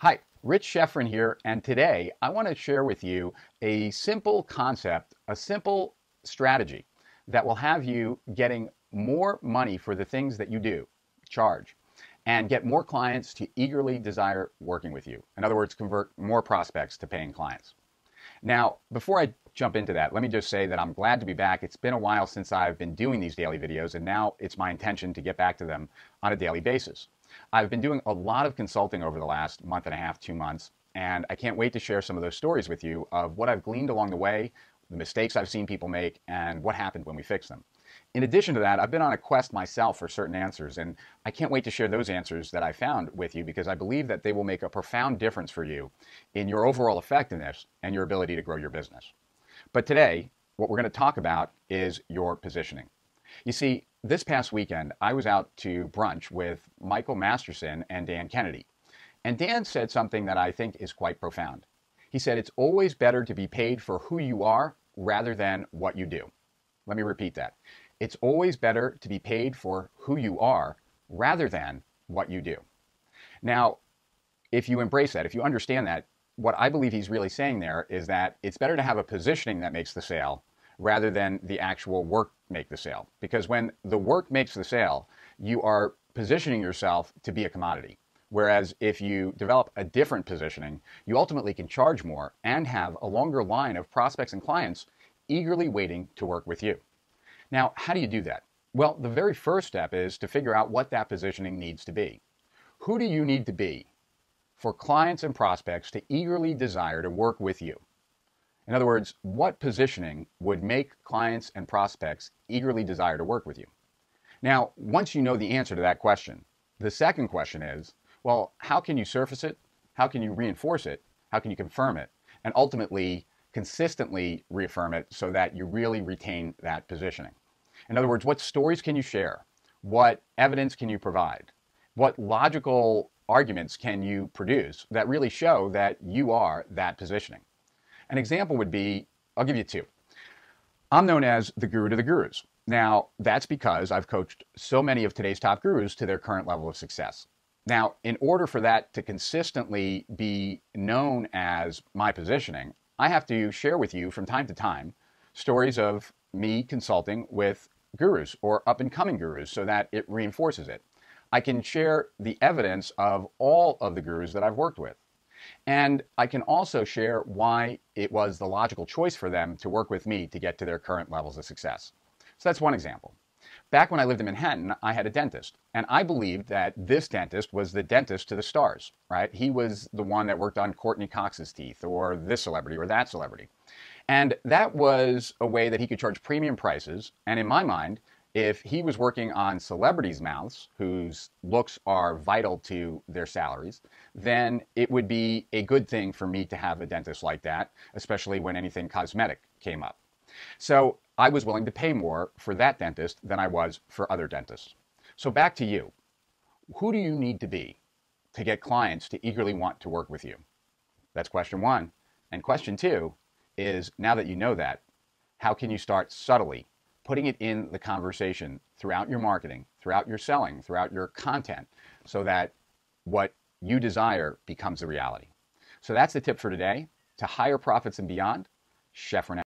Hi, Rich Schefren here, and today I want to share with you a simple concept, a simple strategy that will have you getting more money for the things that you do, charge, and get more clients to eagerly desire working with you. In other words, convert more prospects to paying clients. Now, before I jump into that, let me just say that I'm glad to be back. It's been a while since I've been doing these daily videos, and now it's my intention to get back to them on a daily basis. I've been doing a lot of consulting over the last month and a half, 2 months, and I can't wait to share some of those stories with you of what I've gleaned along the way, the mistakes I've seen people make, and what happened when we fixed them. In addition to that, I've been on a quest myself for certain answers, and I can't wait to share those answers that I found with you because I believe that they will make a profound difference for you in your overall effectiveness and your ability to grow your business. But today, what we're going to talk about is your positioning. You see, this past weekend, I was out to brunch with Michael Masterson and Dan Kennedy. And Dan said something that I think is quite profound. He said, it's always better to be paid for who you are rather than what you do. Let me repeat that. It's always better to be paid for who you are rather than what you do. Now, if you embrace that, if you understand that, what I believe he's really saying there is that it's better to have a positioning that makes the sale rather than the actual work make the sale. Because when the work makes the sale, you are positioning yourself to be a commodity. Whereas if you develop a different positioning, you ultimately can charge more and have a longer line of prospects and clients eagerly waiting to work with you. Now, how do you do that? Well, the very first step is to figure out what that positioning needs to be. Who do you need to be for clients and prospects to eagerly desire to work with you? In other words, what positioning would make clients and prospects eagerly desire to work with you? Now, once you know the answer to that question, the second question is, well, how can you surface it? How can you reinforce it? How can you confirm it? And ultimately, consistently reaffirm it so that you really retain that positioning. In other words, what stories can you share? What evidence can you provide? What logical arguments can you produce that really show that you are that positioning? An example would be, I'll give you two. I'm known as the guru to the gurus. Now, that's because I've coached so many of today's top gurus to their current level of success. Now, in order for that to consistently be known as my positioning, I have to share with you from time to time stories of me consulting with gurus or up-and-coming gurus so that it reinforces it. I can share the evidence of all of the gurus that I've worked with. And I can also share why it was the logical choice for them to work with me to get to their current levels of success. So that's one example. Back when I lived in Manhattan, I had a dentist, and I believed that this dentist was the dentist to the stars, right? He was the one that worked on Courtney Cox's teeth, or this celebrity, or that celebrity. And that was a way that he could charge premium prices, and in my mind, if he was working on celebrities' mouths, whose looks are vital to their salaries, then it would be a good thing for me to have a dentist like that, especially when anything cosmetic came up. So I was willing to pay more for that dentist than I was for other dentists. So back to you. Who do you need to be to get clients to eagerly want to work with you? That's question one. And question two is, now that you know that, how can you start subtly putting it in the conversation throughout your marketing, throughout your selling, throughout your content, so that what you desire becomes a reality? So that's the tip for today. To higher profits and beyond, Schefren.